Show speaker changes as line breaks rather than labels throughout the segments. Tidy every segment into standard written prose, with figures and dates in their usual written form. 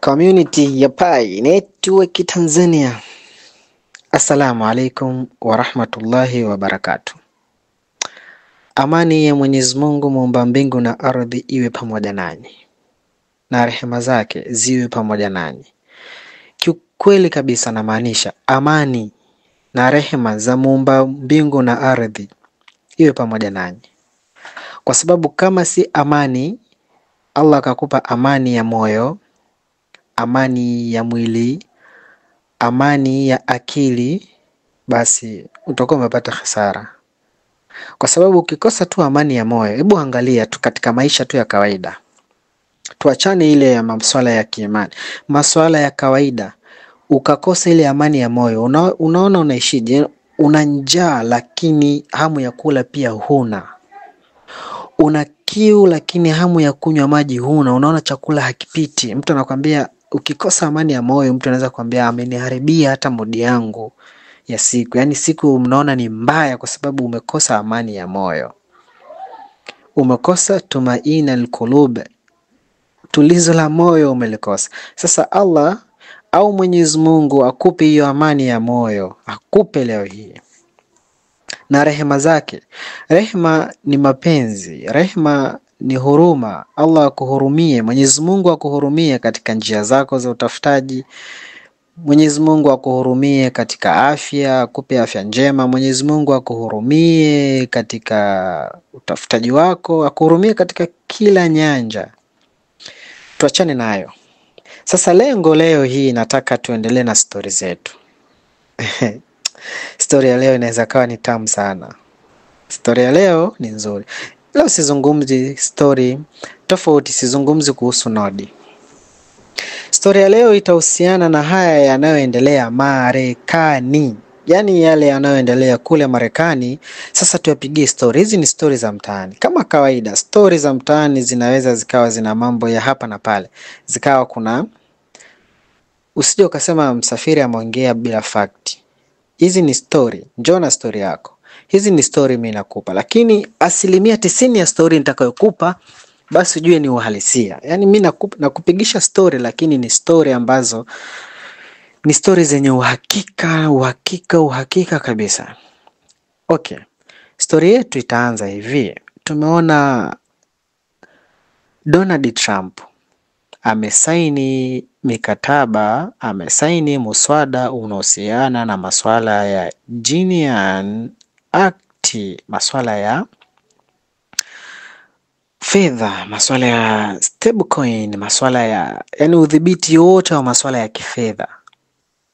Community ya Pi Network Tanzania. Assalamu alaikum wa rahmatullahi wa barakatuh. Amani ya Mwenyezi Mungu muumba mbingu na ardhi iwe pamoja nanyi, na rehema zake ziwe pamoja nanyi. Kiukweli kabisa namaanisha amani na rehema za muumba mbingu na ardhi iwe pamoja nanyi, kwa sababu kama si amani, Allah akakupa amani ya moyo, amani ya mwili, amani ya akili, basi utakuwa umepata hasara. Kwa sababu ukikosa tu amani ya moyo, hebu angalia tu katika maisha tu ya kawaida. Tuachane ile ya masuala ya kiimani, masuala ya kawaida. Ukakosa ile amani ya moyo, unaona unaishije? Una njaa lakini hamu ya kula pia huna. Una kiu lakini hamu ya kunywa maji huna. Unaona chakula hakipiti. Mtu anakuambia, ukikosa amani ya moyo, mtu anaweza kuambia ameniharibia hata mudi yangu ya siku. Yaani siku mnaona ni mbaya kwa sababu umekosa amani ya moyo. Umekosa tumaina al-qulub. Tulizo la moyo umelikosa. Sasa Allah au Mwenyezi Mungu akupe hiyo amani ya moyo, akupe leo hii. Na rehema zake. Rehema ni mapenzi, rehema ni huruma. Allah akuhurumie, Mwenyezi Mungu akuhurumie katika njia zako za utafutaji. Mwenyezi Mungu akuhurumie katika afya, akupe afya njema. Mwenyezi Mungu akuhurumie katika utafutaji wako, akuhurumie katika kila nyanja. Tuachane nayo. Sasa lengo leo hii nataka tuendelee na story zetu. Story ya leo inaweza kawa ni tamu sana. Story ya leo ni nzuri. Leo sizungumzi story tofauti, sizungumzi kuhusu nodi. Story ya leo itahusiana na haya yanayoendelea Marekani. Yaani yale yanayoendelea kule Marekani. Sasa tuyapigie story. Hizi ni story za mtaani. Kama kawaida, story za mtaani zinaweza zikawa zina mambo ya hapa na pale. Zikawa kuna, usije ukasema Msafiri ameongea bila fact. Hizi ni story. Njoo na story yako. Hizi ni story mimi nakupa. Lakini 90% ya story nitakayokupa basi ujue ni uhalisia. Yaani mimi nakupigisha story, lakini ni story ambazo ni story zenye uhakika kabisa. Okay. Story yetu itaanza hivi. Tumeona Donald Trump amesaini mikataba, amesaini muswada unaohusiana na masuala ya Genius Act, masuala ya fedha, masuala ya stablecoin, masuala ya yani udhibiti wote wa masuala ya kifedha.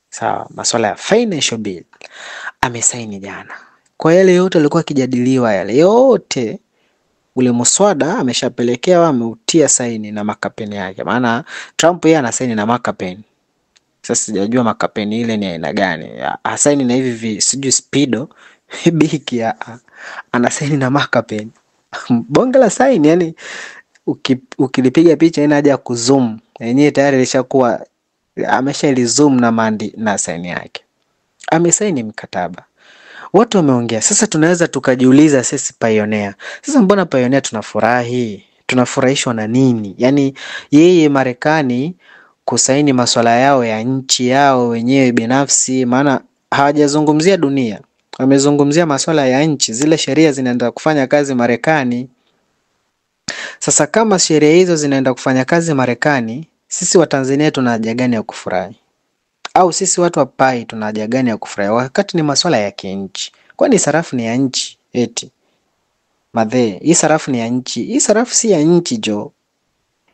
Sawa, masuala ya financial bill. Amesaini jana. Kwa yale yote yalikuwa yakijadiliwa, yale yote ule muswada ameshapelekewa, ameutia saini na makapeni yake. Maana Trump yeye anasaini na makapeni. Sasa sijajua makapeni ile ni aina gani. Asaini na hivi sijui speedo biki ya anasaini na makapeni. Bonge la saini, yani ukilipiga picha ina haja kuzoom. Yenyewe tayari ilishakuwa ameshailizoom na saini yake. Amesaini mkataba. Watu wameongea. Sasa tunaweza tukajiuliza sisi Pioneer. Sasa mbona Pioneer tunafurahi? Tunafurahishwa na nini? Yaani yeye Marekani kusaini masuala yao ya nchi yao wenyewe binafsi, maana hawajazungumzia dunia. Wamezungumzia masuala ya nchi, zile sheria zinaenda kufanya kazi Marekani. Sasa kama sheria hizo zinaenda kufanya kazi Marekani, sisi wa Tanzania tuna haja gani ya kufurahi? Au sisi watu wa Pi tuna haja gani ya kufurahi wakati ni masuala ya kinchi? Kwani sarafu ni ya nchi eti? Madhe, hii sarafu ni ya nchi. Hii sarafu si ya nchi jo.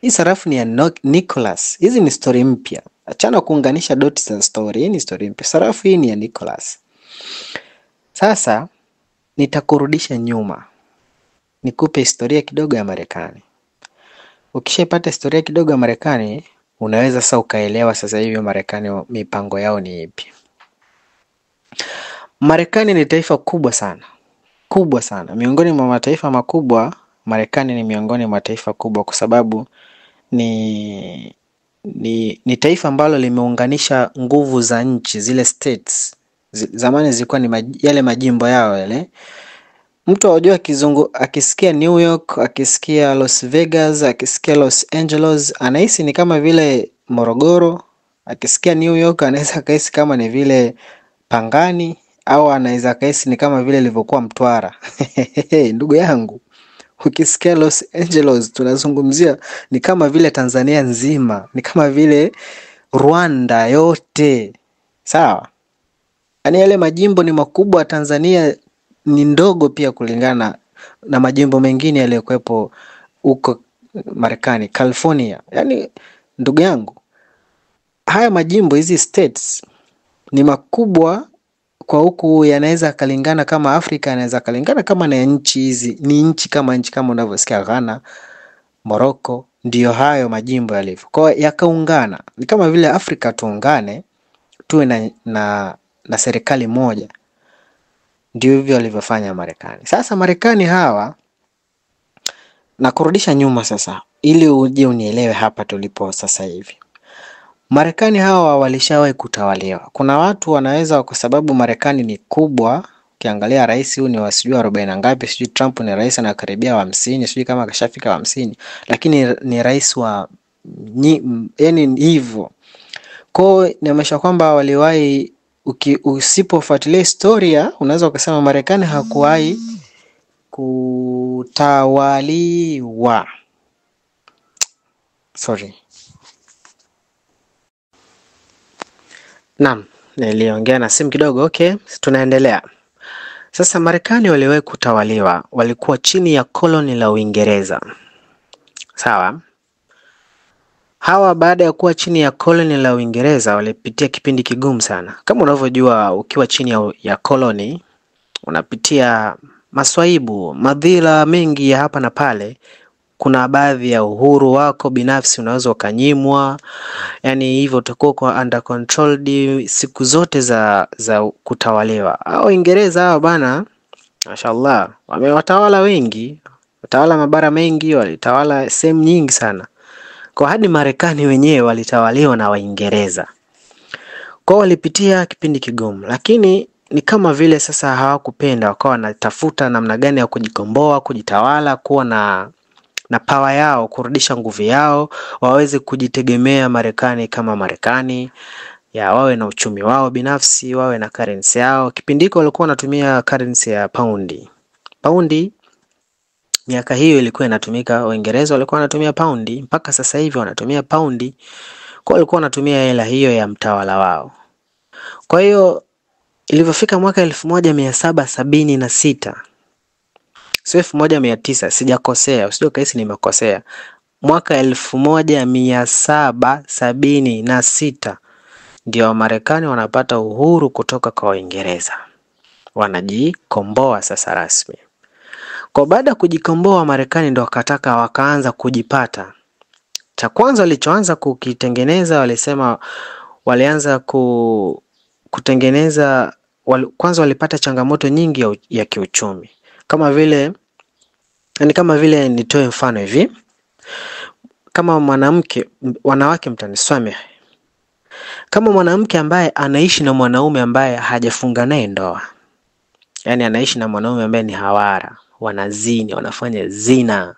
Hii sarafu ni ya Nicholas. Hizi ni story mpya. Achana kuunganisha doti za story. Hii ni story mpya. Sarafu hii ni ya Nicholas. Sasa nitakurudisha nyuma. Nikupe historia kidogo ya Marekani. Ukishapata historia kidogo ya Marekani, unaweza sasa ukaelewa sasa hivi Marekani mipango yao ni ipi. Marekani ni taifa kubwa sana. Kubwa sana. Miongoni mwa mataifa makubwa, Marekani ni miongoni mwa mataifa kubwa kwa sababu ni taifa ambalo limeunganisha nguvu za nchi, zile states. Zamani zilikuwa ni yale majimbo yao yale. Mtu ajua kizungu akisikia New York, akisikia Las Vegas, akisikia Los Angeles, anahisi ni kama vile Morogoro. Akisikia New York anaweza kahisi kama ni vile Pangani, au anaweza kahisi ni kama vile ilivyokuwa Mtwara. Ndugu yangu, ukisikia Los Angeles tunazungumzia ni kama vile Tanzania nzima, ni kama vile Rwanda yote. Sawa? Yaani yale majimbo ni makubwa, Tanzania ni ndogo pia kulingana na majimbo mengine yaliyokuwepo huko Marekani, California. Yaani ndugu yangu, haya majimbo, hizi states ni makubwa kwa huku, yanaweza kalingana kama Afrika, yanaweza kalingana kama na nchi hizi, ni nchi kama unavyosikia Ghana, Morocco, ndio hayo majimbo yalivyo. Kwa yakaungana, ni kama vile Afrika tuungane tuwe na serikali moja. Ndio hivyo walivyofanya Marekani. Sasa Marekani hawa, na kurudisha nyuma sasa ili uje unielewe hapa tulipo sasa hivi. Marekani hawa walishawahi kutawaliwa. Kuna watu wanaweza, kwa sababu Marekani ni kubwa, ukiangalia rais huyu ni wa sijui 40 na ngapi, sijui Trump ni rais anakaribia 50, sijui kama kashafika 50, lakini ni rais wa yani hivyo. Kwa nimesha kwamba waliwahi, usipofuatilia historia unaweza ukasema Marekani hakuwahi kutawaliwa. Naam, niliongea na simu kidogo. Okay, tunaendelea. Sasa Marekani waliwahi kutawaliwa, walikuwa chini ya koloni la Uingereza. Sawa? Hawa baada ya kuwa chini ya koloni la Uingereza walipitia kipindi kigumu sana. Kama unavyojua, ukiwa chini ya koloni unapitia maswaibu, madhila mengi ya hapa na pale. Kuna baadhi ya uhuru wako binafsi unaweza ukanyimwa. Yani hivyo utakuwa kwa under controlled siku zote za kutawaliwa. Hao Uingereza hao bana, mashallah, wamewatawala wengi, watawala mabara mengi, walitawala sehemu nyingi sana. Kwa hadi Marekani wenyewe walitawaliwa na Waingereza. Kwa walipitia kipindi kigumu, lakini ni kama vile sasa hawakupenda, wakawa wanatafuta namna gani ya kujikomboa, kujitawala, kuwa na power yao, kurudisha nguvu yao, waweze kujitegemea Marekani kama Marekani, ya wawe na uchumi wao binafsi, wawe na currency yao. Kipindi hiko walikuwa wanatumia currency ya paundi. Paundi miaka hiyo ilikuwa inatumika, Waingereza walikuwa wanatumia paundi, mpaka sasa hivi wanatumia paundi. Kwa walikuwa wanatumia hela hiyo ya mtawala wao. Kwa hiyo ilivyofika mwaka 1776, sio 1900, sijakosea, usije kaisi nimekosea. Mwaka 1776 ndio Marekani wanapata uhuru kutoka kwa Uingereza. Wanajikomboa sasa rasmi. Kwa baada kujikomboa Marekani ndio wakaanza kujipata. Cha kwanza walichoanza kukitengeneza, walisema walianza kutengeneza, kwanza walipata changamoto nyingi ya kiuchumi. Kama vile nitoe mfano hivi. Kama wanawake mtanisamehe. Kama mwanamke ambaye anaishi na mwanaume ambaye hajafunga naye ndoa. Yani anaishi na mwanaume ambaye ni hawara, wanazini, wanafanya zina.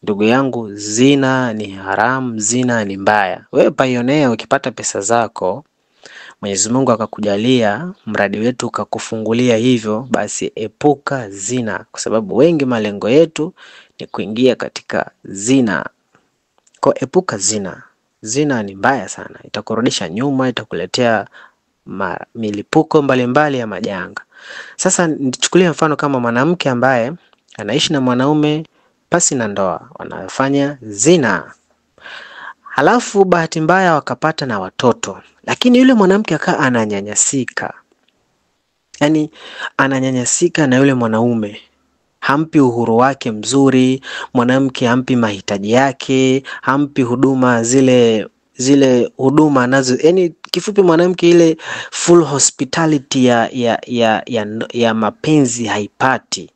Ndugu yangu, zina ni haramu, zina ni mbaya. Wewe payonea, ukipata pesa zako, Mwenyezi Mungu akakujalia, mradi wetu ukakufungulia hivyo, basi epuka zina, kwa sababu wengi malengo yetu ni kuingia katika zina. Kwa epuka zina. Zina ni mbaya sana, itakurudisha nyuma, itakuletea milipuko mbalimbali ya majanga. Sasa nichukulie mfano kama mwanamke ambaye anaishi na mwanaume pasi na ndoa, wanafanya zina. Halafu bahati mbaya wakapata na watoto, lakini yule mwanamke akaa ananyanyasika. Yani ananyanyasika na yule mwanaume, hampi uhuru wake mzuri, mwanamke hampi mahitaji yake, hampi huduma zile huduma nazo. Yani kifupi mwanamke ile full hospitality ya mapenzi haipati.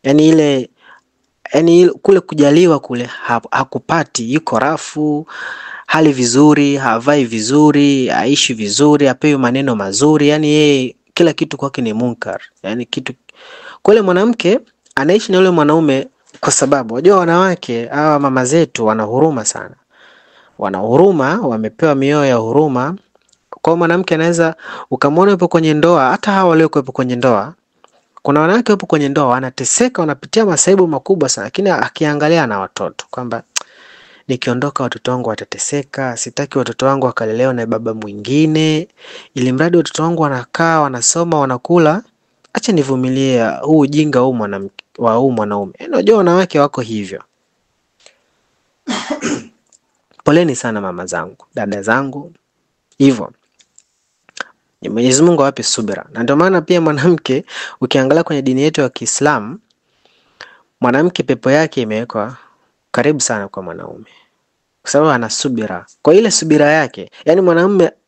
Yani kule kujaliwa kule hakupati, yuko rafu, hali vizuri, havai vizuri, haishi vizuri, apewi maneno mazuri. Yani yeye kila kitu kwake ni munkar. Yani kitu Kwa yule mwanamke anaishi na yule mwanaume kwa sababu wajua wanawake hawa mama zetu wana huruma sana. Wana huruma, wamepewa mioyo ya huruma. Kwa mwanamke anaweza ukamwona yupo kwenye ndoa, hata hawa waliokuwa kwenye ndoa. Kuna wanawake wapo kwenye ndoa wanateseka, wanapitia masaibu makubwa sana, lakini akiangalia na watoto kwamba nikiondoka watoto wangu watateseka, sitaki watoto wangu wakalelewa na baba mwingine, ili mradi watoto wangu wanakaa, wanasoma, wanakula, acha nivumilie huu ujinga huu mwanamke wa huu mwanaume. Unajua wanawake wako hivyo. Poleni sana mama zangu, dada zangu. Hivyo Mwenyezi Mungu awape subira. Na ndio maana pia mwanamke ukiangalia kwenye dini yetu ya Kiislamu, mwanamke pepo yake imewekwa karibu sana kwa mwanaume. Kwa sababu ana subira. Kwa ile subira yake, yani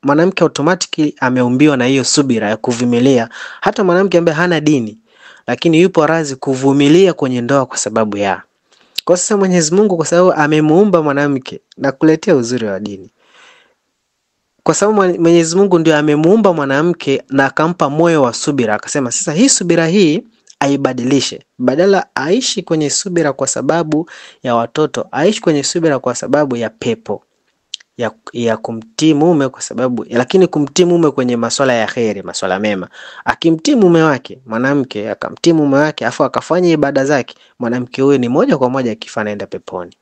mwanamke automatically ameumbiwa na hiyo subira ya kuvumilia. Hata mwanamke ambaye hana dini lakini yupo razi kuvumilia kwenye ndoa kwa sababu ya. Kwa sasa Mwenyezi Mungu kwa sababu amemuumba mwanamke na kuletea uzuri wa dini. Kwa sababu Mwenyezi Mungu ndio amemuumba mwanamke na akampa moyo wa subira, akasema sasa hii subira hii aibadilishe. Badala aishi kwenye subira kwa sababu ya watoto, aishi kwenye subira kwa sababu ya pepo ya kumtii mume, kwa sababu lakini kumtii mume kwenye masuala ya kheri, masuala mema. Akimtii mume wake, mwanamke akamtii mume wake afu akafanya ibada zake, mwanamke huyo ni moja kwa moja akifa anaenda peponi.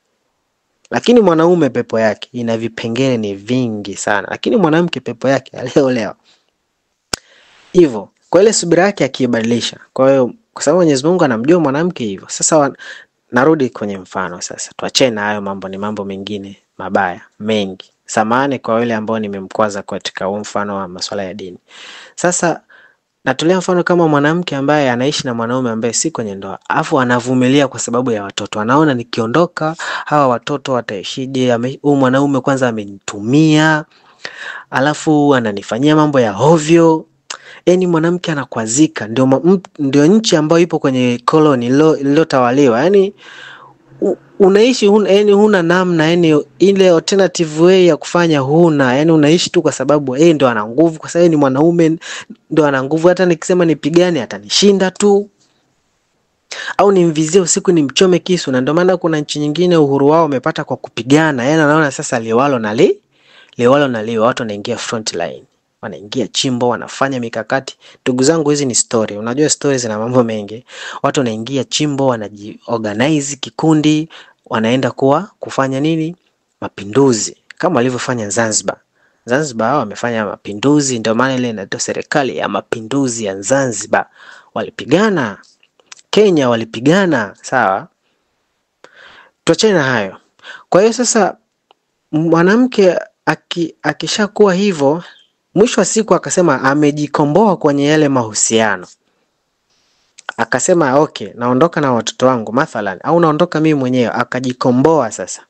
Lakini mwanaume pepo yake ina vipengele ni vingi sana, lakini mwanamke pepo yake aliolewa. Hivyo, kwa ile subira yake akibadilisha. Kwa hiyo kwa sababu Mwenyezi Mungu anamjua mwanamke hivyo. Sasa narudi kwenye mfano sasa. Tuachane na hayo mambo, ni mambo mengine mabaya mengi. Samahani kwa wale ambao nimemkwaza katika huo mfano wa masuala ya dini. Sasa natolea mfano kama mwanamke ambaye anaishi na mwanaume ambaye si kwenye ndoa, afu anavumilia kwa sababu ya watoto. Anaona nikiondoka hawa watoto wataishije? Huyu mwanaume kwanza amenitumia, alafu ananifanyia mambo ya hovyo. Yaani mwanamke anakwazika. Ndio nchi ambayo ipo kwenye koloni iliyotawaliwa. Yaani unaishi yani huna namna, yani ile alternative way ya kufanya huna, yani unaishi tu kwa sababu ndio ana nguvu, kwa sababu ni mwanaume ndio ana nguvu. Hata nikisema nipigane atanishinda tu, au nimvizie usiku nimchome kisu. Na ndio maana kuna nchi nyingine uhuru wao wamepata kwa kupigana. Yani anaona sasa liwalo na liwe, watu wanaingia front line, wanaingia chimbo, wanafanya mikakati. Ndugu zangu, hizi ni story. Unajua stories zina mambo mengi. Watu wanaingia chimbo, wanajiorganize kikundi, wanaenda kufanya nini? Mapinduzi, kama walivyofanya Zanzibar. Zanzibar wamefanya mapinduzi, ndio maana ile inaitwa serikali ya mapinduzi ya Zanzibar. Walipigana. Kenya walipigana, sawa? Tuachane na hayo. Kwa hiyo sasa mwanamke akishakuwa hivyo, mwisho wa siku akasema amejikomboa kwenye yale mahusiano. Akasema okay, naondoka na watoto wangu mathalan, au naondoka mimi mwenyewe. Akajikomboa sasa.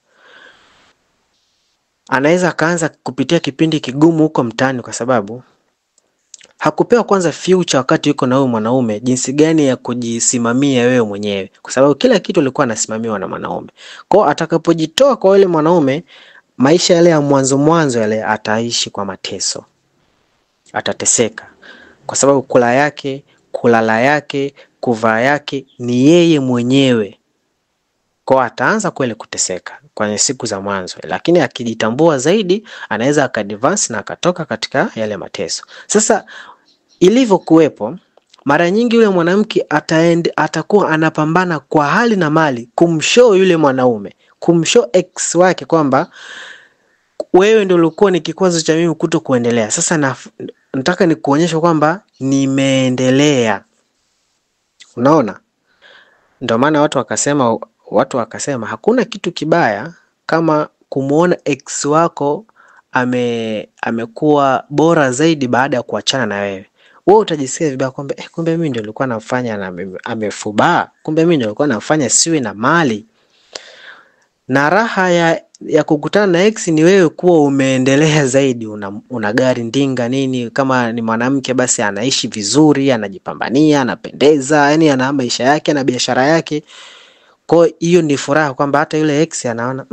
Anaweza kaanza kupitia kipindi kigumu huko mtaani, kwa sababu hakupewa kwanza future wakati yuko na huyo mwanaume, jinsi gani ya kujisimamia wewe mwenyewe, kwa sababu kila kitu alikuwa anasimamiwa na mwanaume. Kwa atakapojitoa kwa yule mwanaume, maisha yale ya mwanzo yale ataishi kwa mateso. Atateseka kwa sababu kula yake, kulala yake, kuvaa yake ni yeye mwenyewe. Kwa ataanza kweli kuteseka kwenye siku za mwanzo, lakini akijitambua zaidi anaweza akadvance na akatoka katika yale mateso. Sasa ilivyokuwepo, mara nyingi yule mwanamke atakuwa anapambana kwa hali na mali kumshow yule mwanaume, kumshow ex wake kwamba wewe ndio ulikuwa ni kikwazo cha mimi kutokuendelea. Sasa nataka nikuonyeshe kwamba nimeendelea. Unaona? Ndio maana watu wakasema hakuna kitu kibaya kama kumuona ex wako amekuwa bora zaidi baada ya kuachana na wewe. Wewe utajisikia vibaya kwamba kumbe mimi ndio nilikuwa nafanya na amefubaa. Kumbe mimi ndio nilikuwa nafanya siwe na mali. Na raha ya kukutana na ex ni wewe kuwa umeendelea zaidi, una gari ndinga nini. Kama ni mwanamke basi anaishi vizuri, anajipambania, anapendeza, yani ana maisha yake na biashara yake. Kwa hiyo ni furaha kwamba hata yule ex anaona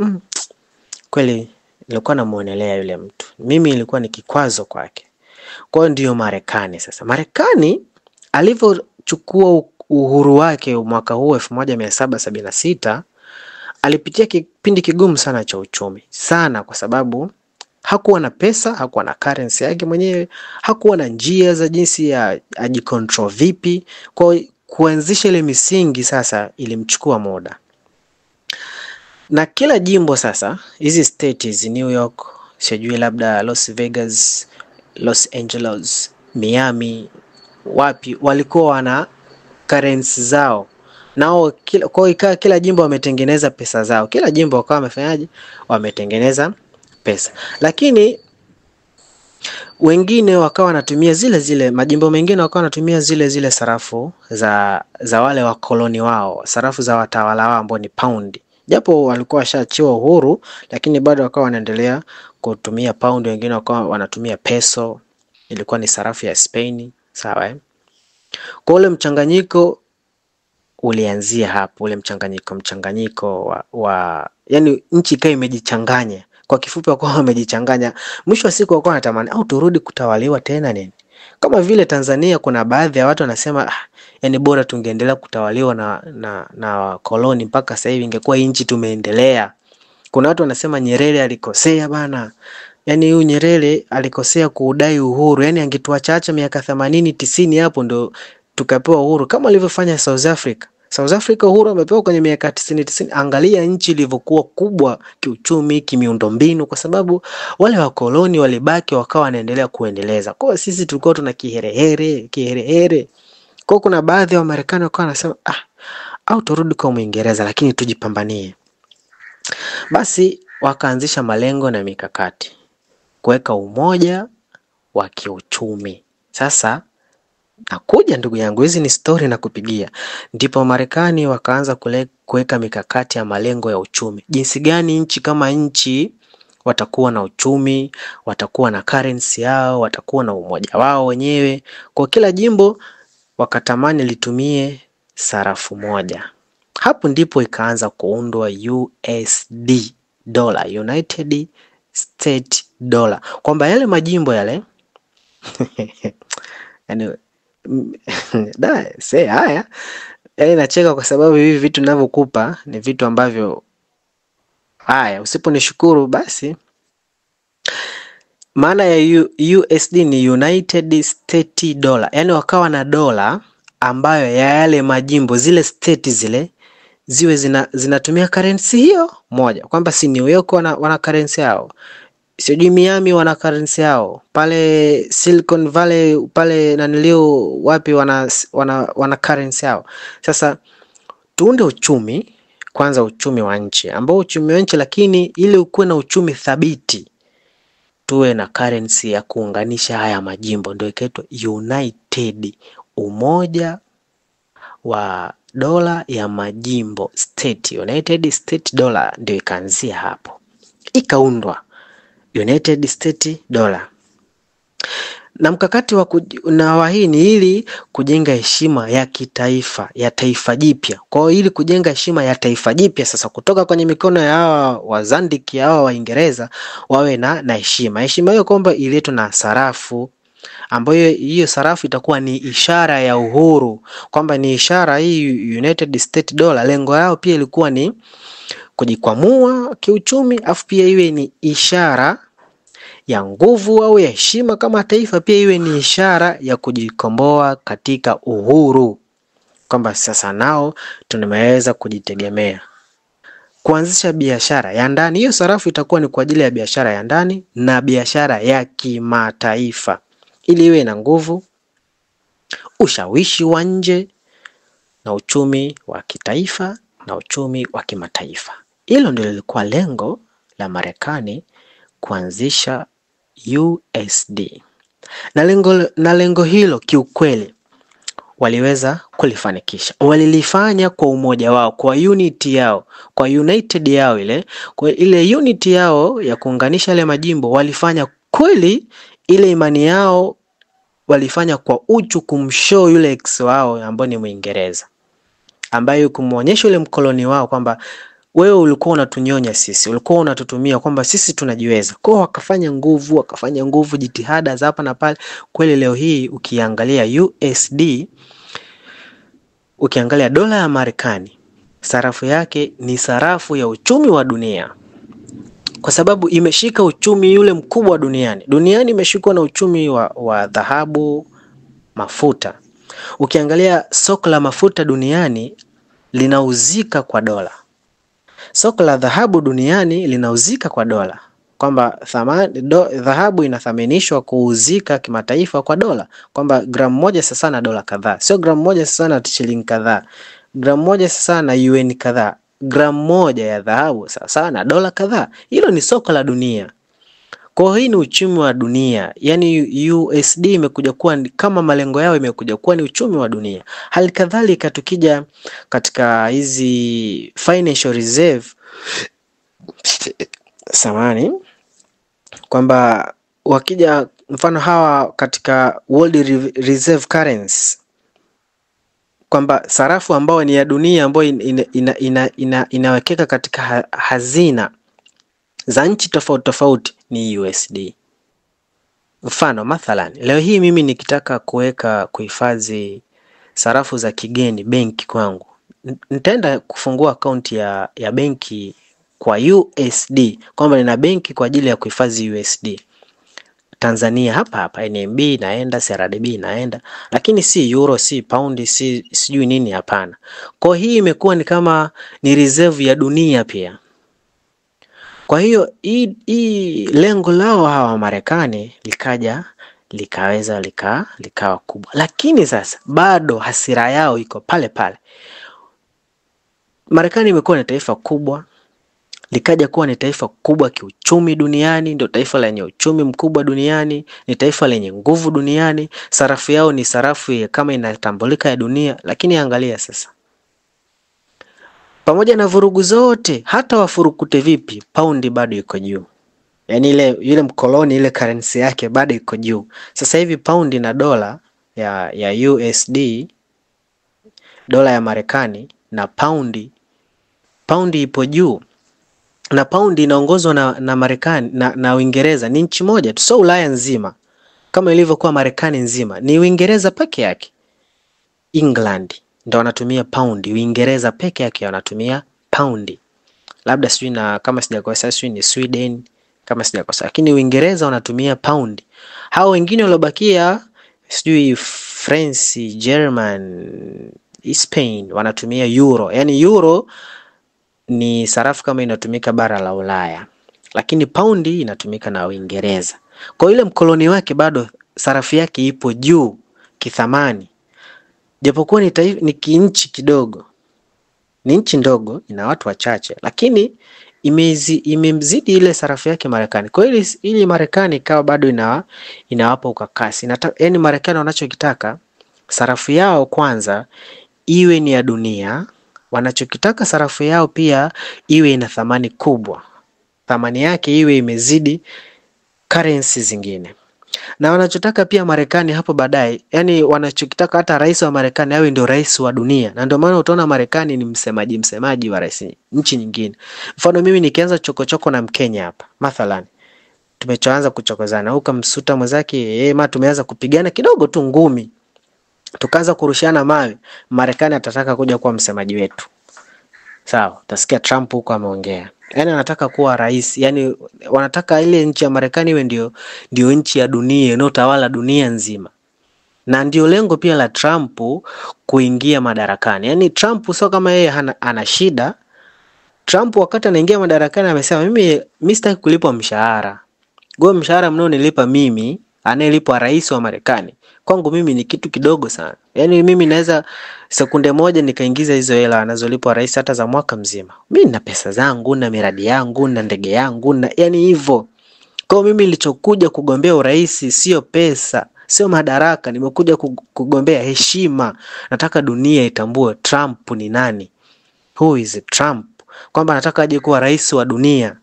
kweli nilikuwa namuonelea yule mtu, mimi nilikuwa ni kikwazo kwake. Kwa hiyo ndio Marekani. Sasa Marekani alivyochukua uhuru wake mwaka huu 1776 alipitia kipindi kigumu sana cha uchumi sana, kwa sababu hakuwa na pesa, hakuwa na currency yake mwenyewe, hakuwa na njia za jinsi ya ajicontrol vipi. Kwa kuanzisha ile misingi sasa ilimchukua muda. Na kila jimbo sasa, hizi states, New York, sijui labda Las Vegas, Los Angeles, Miami, wapi, walikuwa wana currency zao. Nao kila jimbo wametengeneza pesa zao. Kila jimbo wakawa wamefanyaje? Wametengeneza pesa. Lakini wengine wakawa wanatumia zile majimbo mengine wakawa wanatumia zile sarafu za wale wakoloni wao, sarafu za watawala wao ambao ni pound. Japo walikuwa washaachiwa uhuru, lakini bado wakawa wanaendelea kutumia pound, wengine wakawa wanatumia peso, ilikuwa ni sarafu ya Spain, sawa Kwa ule mchanganyiko ulianzia hapo, ule mchanganyiko wa yani nchi ikawa imejichanganya. Kwa kifupi wakawa wamejichanganya. Mwisho wa siku wakawa wanatamani au turudi kutawaliwa tena nini? Kama vile Tanzania kuna baadhi ya watu wanasema yani bora tungeendelea kutawaliwa na wakoloni mpaka sasa hivi ingekuwa nchi tumeendelea. Kuna watu wanasema Nyerere alikosea bana. Yani huyu Nyerere alikosea kuudai uhuru. Yani angetuacha miaka 80 90 hapo ndo tukapewa uhuru kama alivyofanya South Africa. South Africa uhuru amepewa kwenye miaka 90. Angalia nchi ilivyokuwa kubwa kiuchumi, kimiundombinu, kwa sababu wale wakoloni walibaki wakawa wanaendelea kuendeleza. Kwa sisi tulikuwa tuna kiherehere. Kwa kuna baadhi ya Wamarekani wakawa wanasema au turudi kwa Uingereza lakini tujipambanie. Basi wakaanzisha malengo na mikakati kuweka umoja wa kiuchumi. Sasa nakuja ndugu yangu, hizi ni story na kupigia. Ndipo Marekani wakaanza kuweka mikakati ya malengo ya uchumi. Jinsi gani nchi kama nchi watakuwa na uchumi, watakuwa na currency yao, watakuwa na umoja wao wenyewe. Kwa kila jimbo wakatamani litumie sarafu moja. Hapo ndipo ikaanza kuundwa USD dollar, United State Dollar. Kwamba yale majimbo yale yani haya nacheka kwa sababu hivi vitu ninavyokupa ni vitu ambavyo usiponishukuru basi. Maana ya USD ni United State Dollar. Yani wakawa na dola ambayo ya yale majimbo, zile state ziwe zinatumia currency hiyo moja. Kwamba si New York wana currency yao, sijui Miami wana currency yao, pale Silicon Valley pale nanilio wapi wana currency yao. Sasa tuunde uchumi kwanza, uchumi wa nchi ambao uchumi wa nchi, lakini ili ukuwe na uchumi thabiti tuwe na currency ya kuunganisha haya majimbo, ndio ikaitwa United, umoja wa dola ya majimbo, state, United State Dollar, ndio ikaanzia hapo ikaundwa United State Dollar. Na mkakati wa hii ni ili kujenga heshima ya kitaifa, ya taifa jipya. Kwa hiyo ili kujenga heshima ya taifa jipya sasa kutoka kwenye mikono ya hawa wazandiki, hawa Waingereza, wawe na heshima. Heshima hiyo kwamba iletwe na sarafu, ambayo hiyo sarafu itakuwa ni ishara ya uhuru. Kwamba ni ishara hii United State Dollar, lengo yao pia ilikuwa ni kujikwamua kiuchumi, afu pia iwe ni ishara ya nguvu au ya heshima kama taifa, pia iwe ni ishara ya kujikomboa katika uhuru. Kwamba sasa nao tumeweza kujitegemea. Kuanzisha biashara ya ndani, hiyo sarafu itakuwa ni kwa ajili ya biashara ya ndani na biashara ya kimataifa, ili iwe na nguvu, ushawishi wa nje, na uchumi wa kitaifa na uchumi wa kimataifa. Hilo ndilo lilikuwa lengo la Marekani kuanzisha USD. Na lengo hilo kiukweli waliweza kulifanikisha. Walilifanya kwa umoja wao, kwa unity yao, kwa united yao kwa ile unity yao ya kuunganisha ile majimbo walifanya kweli. Ile imani yao walifanya kwa uchu kumshow yule ex wao ambaye ni Muingereza, ambaye kumuonyesha yule mkoloni wao kwamba wewe ulikuwa unatunyonya sisi, ulikuwa unatutumia kwamba sisi tunajiweza. Kwa wakafanya nguvu jitihada za hapa na pale. Kweli leo hii ukiangalia USD ukiangalia dola ya Marekani, sarafu yake ni sarafu ya uchumi wa dunia, kwa sababu imeshika uchumi yule mkubwa duniani. Duniani imeshikwa na uchumi wa dhahabu, mafuta. Ukiangalia soko la mafuta duniani linauzika kwa dola. Soko la dhahabu duniani linauzika kwa dola. Kwamba dhahabu inathaminishwa kuuzika kimataifa kwa dola. Kwamba gramu moja sasa na dola kadhaa. Sio gramu moja sasa na shilingi kadhaa. Gramu moja sasa na UN kadhaa. Gramu moja ya dhahabu sasa na dola kadhaa. Hilo ni soko la dunia. Kwa hii ni uchumi wa dunia. Yani USD imekuja kuwa kama malengo yao, imekuja kuwa ni uchumi wa dunia. Hali kadhalika tukija katika hizi financial reserve, samani, kwamba wakija mfano hawa katika world reserve currency, kwamba sarafu ambayo ni ya dunia ambayo inawekeka katika hazina za nchi tofauti tofauti ni USD. Mfano mathalan, leo hii mimi nikitaka kuhifadhi sarafu za kigeni benki kwangu, nitaenda kufungua akaunti ya benki kwa USD, kwamba nina benki kwa ajili ya kuhifadhi USD. Tanzania hapa NMB naenda, CRDB naenda, lakini si euro, si pound, si sijui nini, hapana. Kwa hii imekuwa ni kama ni reserve ya dunia pia. Kwa hiyo hii lengo lao hawa Marekani likaweza likawa kubwa, lakini sasa bado hasira yao iko pale pale. Marekani imekuwa ni taifa kubwa, likaja kuwa ni taifa kubwa kiuchumi duniani, ndio taifa lenye uchumi mkubwa duniani, ni taifa lenye nguvu duniani, sarafu yao ni sarafu kama inatambulika ya dunia. Lakini angalia sasa, pamoja na vurugu zote, hata wafurukute vipi, paundi bado iko juu. Yani yule mkoloni, ile currency yake bado iko juu. Sasa hivi paundi na dola ya USD, dola ya Marekani na paundi ipo juu. Na paundi inaongozwa na Marekani na Uingereza. Ni nchi moja tu, so Ulaya nzima kama ilivyokuwa Marekani nzima, ni Uingereza peke yake. England ndio wanatumia paundi, Uingereza peke yake wanatumia paundi. Labda sijui na kama sijakosea sijui ni Sweden kama sijakosea, lakini Uingereza wanatumia paundi. Hao wengine waliobakia sijui France, German, Spain wanatumia euro. Yani euro ni sarafu kama inatumika bara la Ulaya, lakini paundi inatumika na Uingereza. Kwa ile mkoloni wake bado sarafu yake ipo juu kithamani. Japokuwa ni kinchi kidogo, ni nchi ndogo, ina watu wachache, lakini imemzidi ile sarafu yake Marekani. Kwa hiyo ili Marekani ikawa bado inawapa ukakasi. Yani Marekani wanachokitaka sarafu yao kwanza iwe ni ya dunia, wanachokitaka sarafu yao pia iwe ina thamani kubwa, thamani yake iwe imezidi currency zingine. Na wanachotaka pia Marekani hapo baadaye, yani wanachokitaka hata rais wa Marekani awe ndio rais wa dunia. Na ndio maana utaona Marekani ni msemaji wa rais nchi nyingine. Mfano mimi nikianza chokochoko na Mkenya hapa, mathalan tumechoanza kuchokozana, huko msuta mwenzake, tumeanza kupigana kidogo tu ngumi, tukaanza kurushana mawe, Marekani atataka kuja kuwa msemaji wetu. Sawa, utasikia Trump huko ameongea. Yani anataka kuwa rais, yani wanataka ile nchi ya Marekani iwe ndio nchi ya dunia inayotawala dunia nzima. Na ndio lengo pia la Trump kuingia madarakani. Yani Trump sio kama yeye ana shida. Trump wakati anaingia madarakani amesema mimi sitaki kulipwa mshahara. Kwa mshahara mnaonilipa mimi, anayelipwa rais wa Marekani, kwangu mimi ni kitu kidogo sana. Yani mimi naweza sekunde moja nikaingiza hizo hela anazolipwa rais hata za mwaka mzima. Mimi nina pesa zangu, na miradi yangu, na ndege yangu, na yani hivyo. Kwa mimi nilichokuja kugombea urais sio pesa, sio madaraka, nimekuja kugombea heshima. Nataka dunia itambue Trump ni nani. Who is Trump? Kwamba nataka aje kuwa rais wa dunia.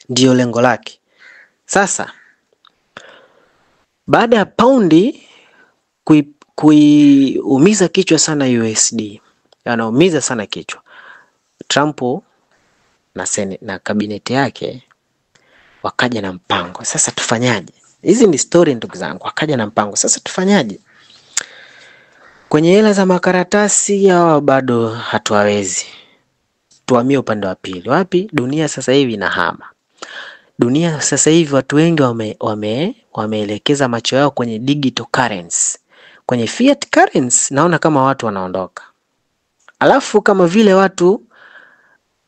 Ndio lengo lake. Sasa baada ya paundi kuiumiza kichwa sana USD, yanaumiza sana kichwa, Trump na kabineti yake wakaja na mpango. Sasa tufanyaje? Hizi ni story ndugu zangu. Wakaja na mpango. Sasa tufanyaje? Kwenye hela za makaratasi hawa bado hatuwawezi. Tuhamie upande wa pili. Wapi? Dunia sasa hivi inahama. Dunia sasa hivi watu wengi wameelekeza macho yao kwenye digital currency. Kwenye fiat currency naona kama watu wanaondoka. Alafu kama vile watu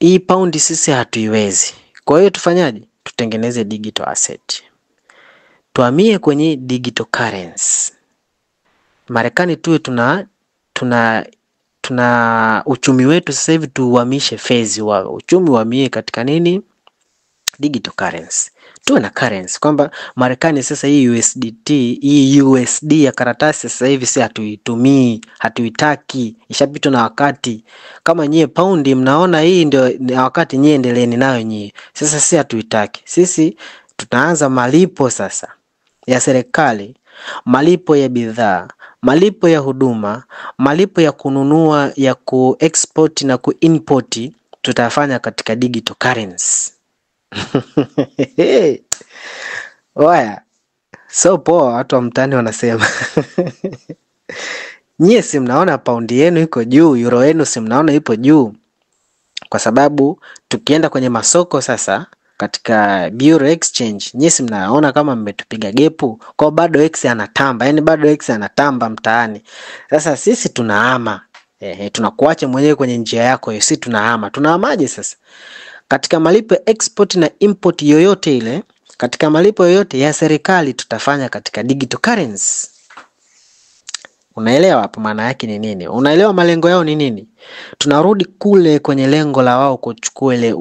hii paundi sisi hatuiwezi. Kwa hiyo tufanyaje? Tutengeneze digital asset. Tuhamie kwenye digital currency. Marekani tuwe tuna uchumi wetu sasa hivi tuhamishe phase wa uchumi uhamie katika nini? Digital currency. Tuwe na currency kwamba Marekani sasa hii USDT, hii USD ya karatasi sasa hivi si hatuitumii, hatuitaki, ishapitwa na wakati. Kama nyie paundi mnaona hii ndio wakati, nyie endeleeni nayo nyie. Sasa si hatuitaki. Sisi tutaanza malipo sasa ya serikali, malipo ya bidhaa, malipo ya huduma, malipo ya kununua, ya ku-export na ku-import tutafanya katika digital currency. Oya, so poa, watu wa mtaani wanasema. Nyie si mnaona paundi yenu iko juu, euro yenu si mnaona ipo juu. Kwa sababu tukienda kwenye masoko sasa katika Bureau Exchange, nyie si mnaona kama mmetupiga gepu. Kwa bado X anatamba, yani bado X anatamba mtaani. Sasa sisi tunahama. Tunakuacha mwenyewe kwenye njia yako hiyo, sisi tunahama. Tunahamaje sasa? Katika malipo export na import yoyote ile, katika malipo yoyote ya serikali tutafanya katika digital currency. Unaelewa hapo maana yake ni nini? Unaelewa malengo yao ni nini? Tunarudi kule kwenye lengo la wao kuchukua ile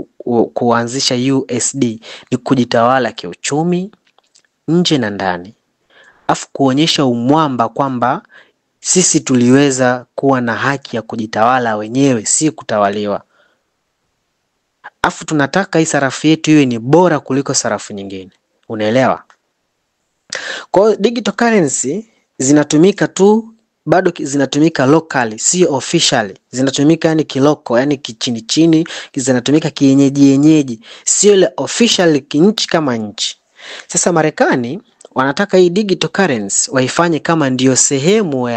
kuanzisha USD ni kujitawala kiuchumi nje na ndani. Afu kuonyesha umwamba kwamba sisi tuliweza kuwa na haki ya kujitawala wenyewe, si kutawaliwa. Afu tunataka hii sarafu yetu iwe ni bora kuliko sarafu nyingine. Unaelewa? Kwa digital currency zinatumika tu, bado zinatumika locally, si officially. Zinatumika yani kiloko, yani kichini chini, zinatumika kienyeji yenyeji, sio ile officially kinchi kama nchi. Sasa Marekani wanataka hii digital currency waifanye kama ndiyo sehemu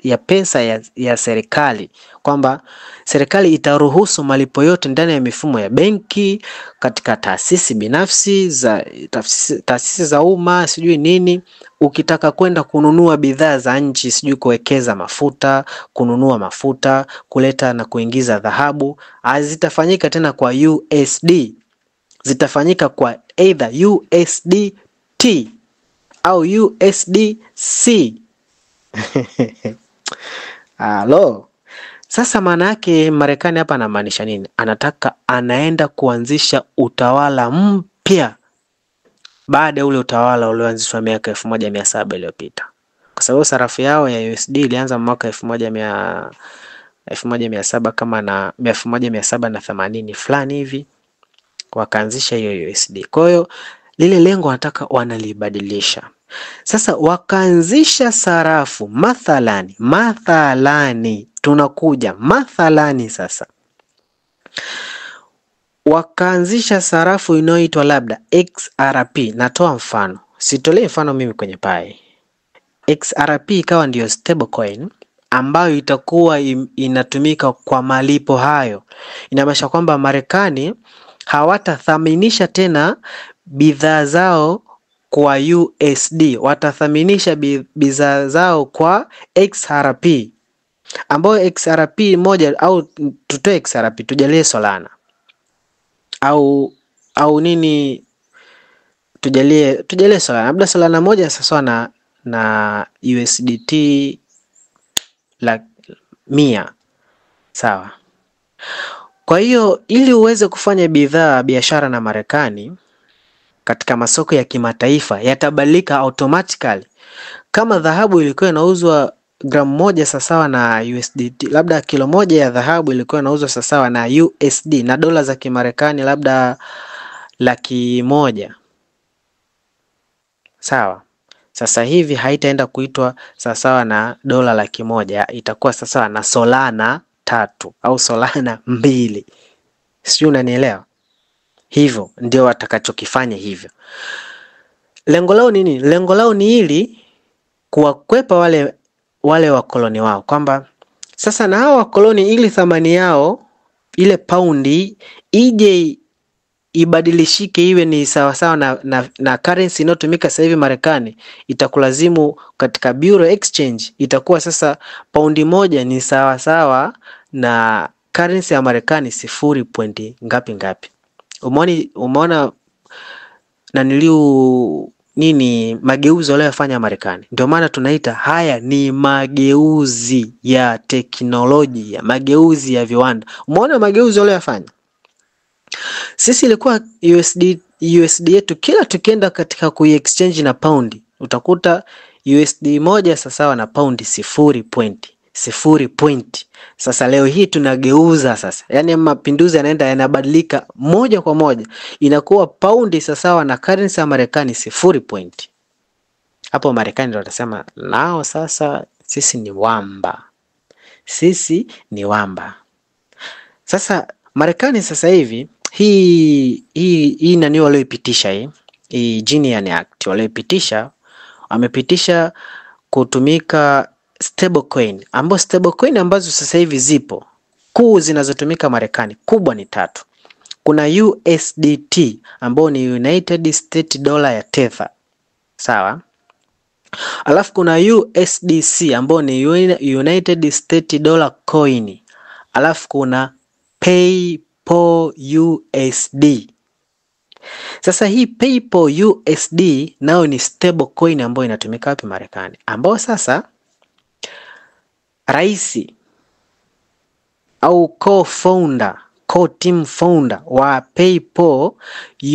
ya pesa ya serikali, kwamba serikali itaruhusu malipo yote ndani ya mifumo ya benki, katika taasisi binafsi za taasisi za umma, sijui nini. Ukitaka kwenda kununua bidhaa za nchi, sijui kuwekeza mafuta, kununua mafuta, kuleta na kuingiza dhahabu, hazitafanyika tena kwa USD. Zitafanyika kwa either USDT au USDC. Halo. Sasa maana yake Marekani hapa anamaanisha nini? Anaenda kuanzisha utawala mpya baada ya ule utawala ulioanzishwa miaka 1700 iliyopita. Kwa sababu sarafu yao ya USD ilianza mwaka 1700 kama na 1780 fulani hivi, wakaanzisha hiyo USD. Kwa hiyo lile lengo wanataka wanalibadilisha. Sasa wakaanzisha sarafu mathalani tunakuja mathalani sasa. Wakaanzisha sarafu inayoitwa labda XRP. Natoa mfano. Sitolee mfano mimi kwenye pai. XRP ikawa ndio stablecoin ambayo itakuwa inatumika kwa malipo hayo. Inamaanisha kwamba Marekani hawatathaminisha tena bidhaa zao kwa USD, watathaminisha bidhaa zao kwa XRP, ambayo XRP moja, au tutoe XRP tujalie Solana au nini, tujalie Solana. Labda Solana moja sasa na USDT la 100, sawa? Kwa hiyo ili uweze kufanya biashara na Marekani katika masoko ya kimataifa, yatabadilika automatically. Kama dhahabu ilikuwa inauzwa gramu moja sawa na USDT, labda kilo moja ya dhahabu ilikuwa inauzwa sawa na USD na dola za Kimarekani labda 100,000, sawa? Sasa hivi haitaenda kuitwa sawa na dola 100,000, itakuwa sawa na Solana 3 au Solana 2. Sio, unanielewa? Hivyo ndio watakachokifanya hivyo. Lengo lao nini? Lengo lao ni ili kuwakwepa wale wale wakoloni wao kwamba sasa na hao wakoloni ili thamani yao ile paundi ije ibadilishike iwe ni sawasawa na currency inayotumika sasa hivi Marekani, itakulazimu katika Bureau Exchange itakuwa sasa paundi moja ni sawasawa na currency ya Marekani 0. ngapi ngapi. Umeona na nini mageuzi waliyofanya Marekani. Ndio maana tunaita haya ni mageuzi ya teknolojia, mageuzi ya viwanda. Umeona mageuzi waliyofanya. Sisi ilikuwa USD yetu kila tukienda katika kuiexchange na paundi utakuta USD moja sawa na paundi 0.0. Sasa leo hii tunageuza sasa. Yaani mapinduzi yanabadilika moja kwa moja. Inakuwa paundi sawa na currency ya Marekani 0. Hapo Marekani ndio watasema nao sasa sisi ni wamba. Sisi ni wamba. Sasa Marekani sasa hivi hii nani walioipitisha hii Genius Act walioipitisha, wamepitisha kutumika stablecoin, ambazo sasa hivi zipo kuu zinazotumika Marekani kubwa ni 3. Kuna USDT ambao ni United States Dollar ya Tether. Sawa? Alafu kuna USDC ambao ni United States Dollar Coin. Alafu kuna PayPal USD. Sasa hii PayPal USD nao ni stable coin ambayo inatumika wapi Marekani, ambao sasa raisi au co-team founder wa PayPal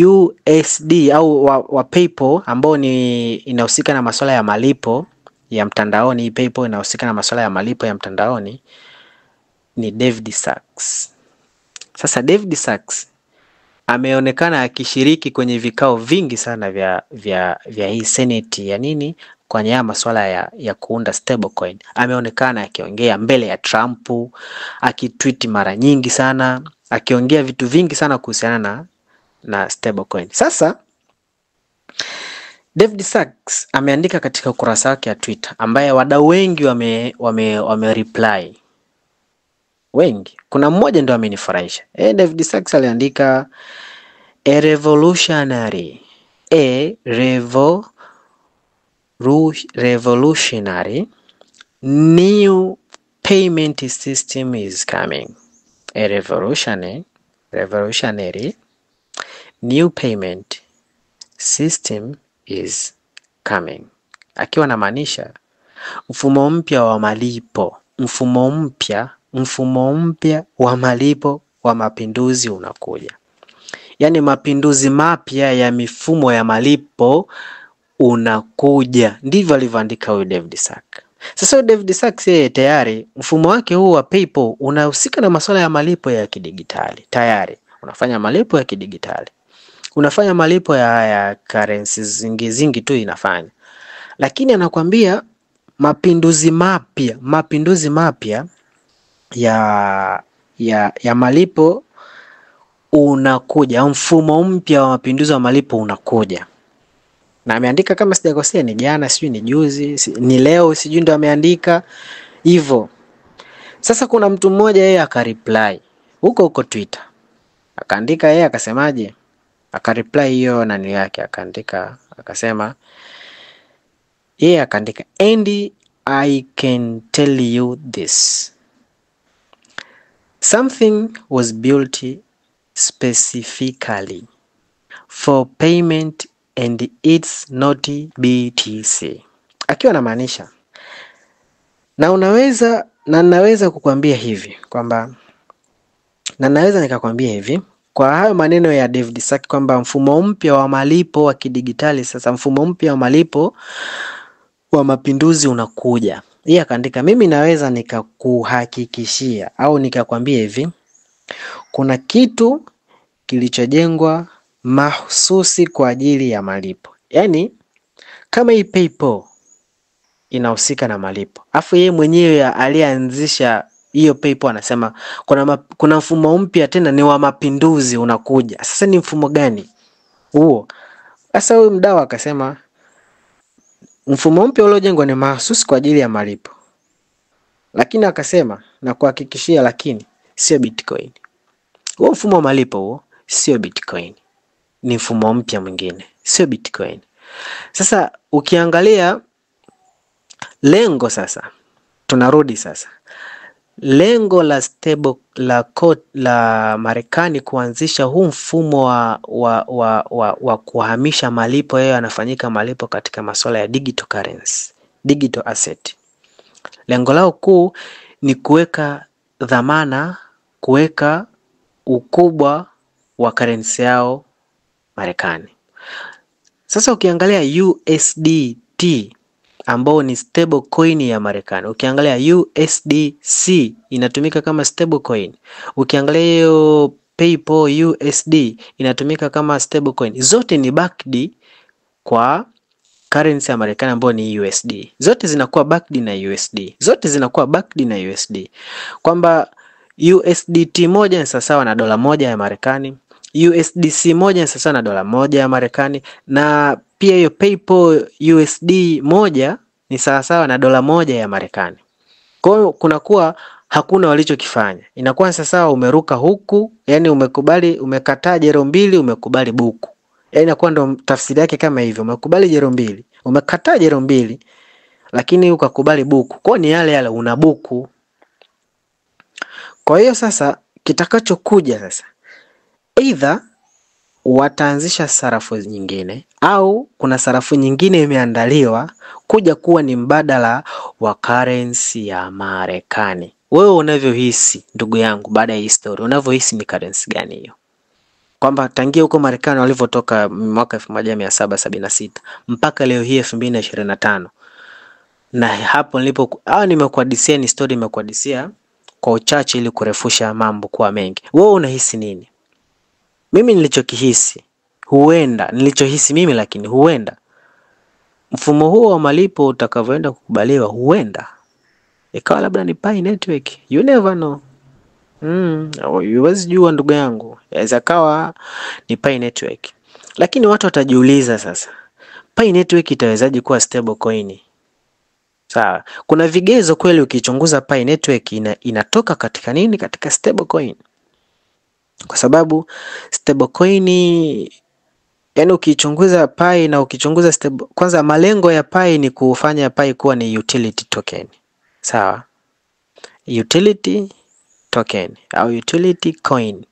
USD au wa PayPal ambao ni inahusika na masuala ya malipo ya mtandaoni. PayPal inahusika na masuala ya malipo ya mtandaoni ni David Sacks. Sasa David Sacks ameonekana akishiriki kwenye vikao vingi sana vya hii Senate ya nini kwenye haya masuala ya kuunda stablecoin. Ameonekana akiongea mbele ya Trump, akitweet mara nyingi sana, akiongea vitu vingi sana kuhusiana na stablecoin. Sasa David Sacks ameandika katika ukurasa wake wa Twitter ambaye wadau wengi wame reply. Wengi. Kuna mmoja ndio amenifurahisha. David Sacks aliandika a revolutionary new payment system is coming. A revolutionary new payment system is coming. Akiwa na maanisha mfumo mpya wa malipo, mfumo mpya wa malipo wa mapinduzi unakuja. Yaani mapinduzi mapya ya mifumo ya malipo unakuja. Ndivyo alivyoandika huyu David Sacks. Sasa David Sacks tayari mfumo wake huu wa PayPal unahusika na masuala ya malipo ya kidigitali. Tayari unafanya malipo ya kidigitali. Unafanya malipo ya currencies zingi tu inafanya. Lakini anakuambia mapinduzi mapya ya malipo unakuja, mfumo mpya wa mapinduzi wa malipo unakuja. Na ameandika kama sijakosea ni jana, sijui ni juzi, ni leo, sijui ndo ameandika hivyo. Sasa kuna mtu mmoja yeye akareply huko Twitter. Akaandika yeye akasemaje? Akareply hiyo nani yake akaandika akasema yeye akaandika and I can tell you this. Something was built specifically for payment and it's not BTC. Akiwa na maanisha naweza kukwambia hivi kwamba naweza nikakwambia hivi kwa hayo maneno ya David Sacks kwamba mfumo mpya wa malipo wa kidigitali, sasa mfumo mpya wa malipo wa mapinduzi unakuja. Yeye akaandika mimi naweza nikakuhakikishia au nikakwambia hivi, kuna kitu kilichojengwa mahususi kwa ajili ya malipo. Yaani kama hii PayPal inahusika na malipo, afu yeye mwenyewe alianzisha hiyo PayPal anasema kuna mfumo mpya tena ni wa mapinduzi unakuja. Sasa ni mfumo gani huo? Sasa huyu mdau akasema mfumo mpya uliojengwa ni mahususi kwa ajili ya malipo. lakini akasema na kuhakikishia, lakini sio Bitcoin. Huo mfumo wa malipo huo sio Bitcoin, ni mfumo mpya mwingine, sio Bitcoin. Sasa ukiangalia lengo sasa, tunarudi sasa, lengo la Marekani kuanzisha huu mfumo wa kuhamisha malipo yao yanafanyika malipo katika masuala ya digital currency, digital asset. Lengo lao kuu ni kuweka dhamana, kuweka ukubwa wa currency yao Marekani. Sasa ukiangalia USDT ambao ni stable coin ya Marekani, ukiangalia USDC inatumika kama stable coin, ukiangalia hiyo PayPal USD inatumika kama stable coin, zote ni backed kwa currency ya Marekani ambayo ni USD. Zote zinakuwa backed na USD. Zote zinakuwa backed na USD. Kwamba USDT moja ni sawa na dola moja ya Marekani, USDC moja ni sawa na dola moja ya Marekani, na pia hiyo PayPal USD moja ni sawa na dola moja ya Marekani. Kwa hiyo kunakuwa hakuna walichokifanya. Inakuwa sawa umeruka huku, yani umekubali, umekataa jero mbili, umekubali buku. Yani inakuwa ndo tafsiri yake kama hivyo, umekubali jero mbili, umekataa jero mbili, lakini ukakubali buku. Kwa ni yale yale una buku. Kwa hiyo sasa kitakachokuja sasa, either wataanzisha sarafu nyingine au kuna sarafu nyingine imeandaliwa kuja kuwa ni mbadala wa currency ya Marekani. Wewe unavyohisi ndugu yangu, baada ya history unavyohisi ni currency gani hiyo? Kwamba tangia huko Marekani walivyotoka mwaka 1776 mpaka leo hii 2025, na hapo nilipo nimekuadisia ni story, nimekuadisia kwa uchache ili kurefusha mambo kwa mengi. Wewe unahisi nini? Mimi nilichokihisi, nilichohisi mimi, lakini huenda mfumo huo wa malipo utakavyoenda kukubaliwa, huenda ikawa labda ni Pi Network. You never know. Huwezi jua ndugu yangu, yaweza kawa ni Pi Network. Lakini watu watajiuliza sasa, Pi Network itawezaje kuwa stable coin? Sawa, kuna vigezo kweli ukichunguza Pi Network inatoka katika nini? Katika stable coin. Kwa sababu stable coin, yani ukichunguza Pi na ukichunguza stable, kwanza malengo ya Pi ni kufanya Pi kuwa ni utility token. Sawa? Utility token au utility coin.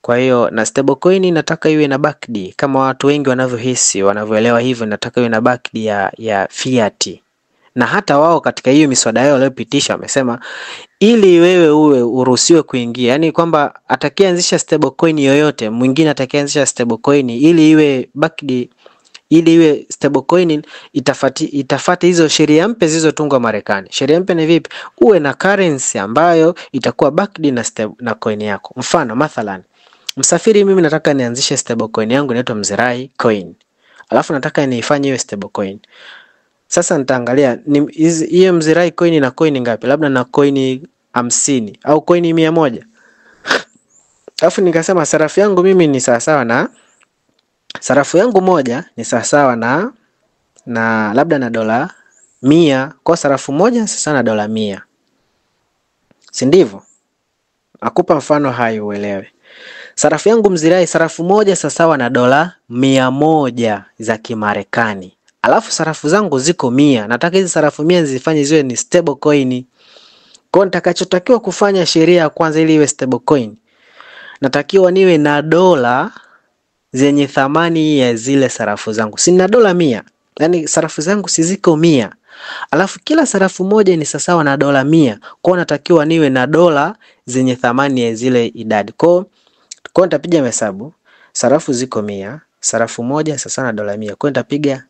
Kwa hiyo na stable coin inataka iwe na backed, kama watu wengi wanavyohisi, wanavyoelewa hivyo, inataka iwe na backed ya fiat. Na hata wao katika hiyo miswada yao waliopitisha wamesema ili wewe uwe uruhusiwe kuingia, yani kwamba atakayeanzisha stable coin yoyote, mwingine atakayeanzisha stable coin, ili iwe backed, ili iwe stable coin itafuata hizo sheria mpya zilizotungwa Marekani. Sheria mpya ni vipi? Uwe na currency ambayo itakuwa backed na coin yako. Mfano mathalan, msafiri, mimi nataka nianzishe stable coin yangu inaitwa Mzirai coin, alafu nataka niifanye iwe stable coin. Sasa nitaangalia hiyo Mzirai coin na coin ngapi, labda na coin 50 au coin 100. Alafu nikasema sarafu yangu mimi ni sawa na sarafu yangu moja ni sawa na labda na dola 100, kwa sarafu moja sawa na dola 100. Si ndivyo? Nakupa mfano hai uelewe. Sarafu yangu Mzirai, sarafu moja sawa na dola 100 za Kimarekani. Alafu sarafu zangu ziko 100. Nataka hizi sarafu 100 zifanye ziwe ni stable coin. Kwa nitakachotakiwa kufanya, sheria ya kwanza, ili iwe stable coin, natakiwa niwe na dola zenye thamani ya zile sarafu zangu. Sina dola 100. Yaani sarafu zangu si ziko 100. Alafu kila sarafu moja ni sawa na dola 100. Kwa natakiwa niwe na dola zenye thamani ya zile idadi. Kwa nitapiga hesabu. Sarafu ziko 100, sarafu moja sawa na dola 100. Kwa nitapiga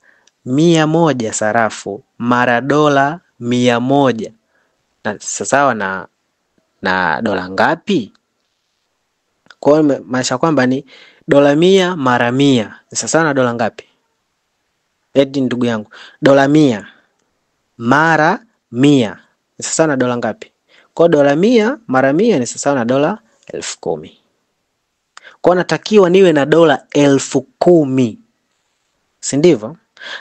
100 sarafu mara dola 100. Na sawa na dola ngapi? Kwa hiyo maanisha kwamba ni dola 100 mara 100 ni sawa na dola ngapi? Eti ndugu yangu, dola 100 mara 100 ni sawa na dola ngapi? Kwa dola 100 mara 100 ni sawa na dola 10,000. Kwa natakiwa niwe na dola 10,000. Si ndivyo?